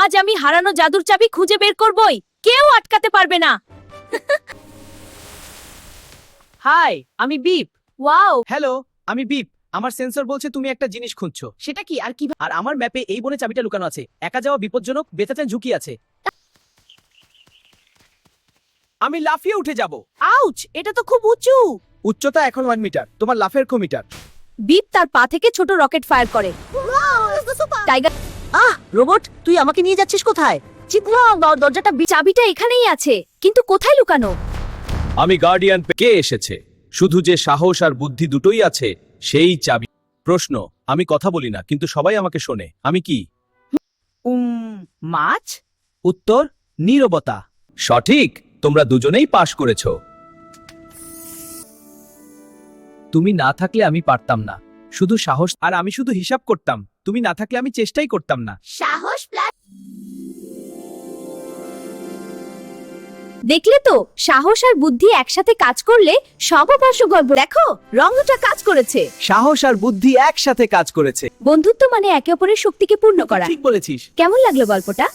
আজ আমি হারানো জাদুর চাবি খুঁজে বের করবই, কেউ আটকাতে পারবে না। হাই, আমি বিপ। ওয়াও, হ্যালো, আমি বিপ। আমার সেন্সর বলছে তুমি একটা জিনিস খুঁজছো। সেটা কি আর কি? আর আমার ম্যাপে এই বনে চাবিটা লুকানো আছে। একা যাওয়া বিপজ্জনক, বেঁচে ঝুঁকি আছে। আমি লাফিয়ে উঠে যাব। আউচ, এটা তো খুব উঁচু। উচ্চতা এখন 1 মিটার, তোমার লাফের মিটার। বিপ তার পা থেকে ছোট রকেট ফায়ার করে। টাইগার, রোবট, তুই আমাকে নিয়ে যাচ্ছিস কোথায়? দরজাটা চাবিটা এখানেই আছে, কিন্তু কোথায় লুকানো? আমি গার্ডিয়ান কে এসেছে? শুধু যে সাহস আর বুদ্ধি দুটোই আছে সেই চাবি। প্রশ্ন, আমি কথা বলি না কিন্তু সবাই আমাকে শোনে, আমি কি? মাছ? উত্তর, নীরবতা। সঠিক, তোমরা দুজনেই পাশ করেছো। তুমি না থাকলে আমি পারতাম না। শুধু সাহস, আর আমি শুধু হিসাব করতাম। তুমি না থাকলে আমি চেষ্টাই করতাম না। সাহস প্লাস, দেখলে তো, সাহস আর বুদ্ধি একসাথে কাজ করলে সব অবশ্য গল্প। দেখো, রং দুটা কাজ করেছে। সাহস আর বুদ্ধি একসাথে কাজ করেছে। বন্ধুত্ব মানে একে অপরের শক্তিকে পূর্ণ করা। ঠিক বলেছিস। কেমন লাগলো গল্পটা?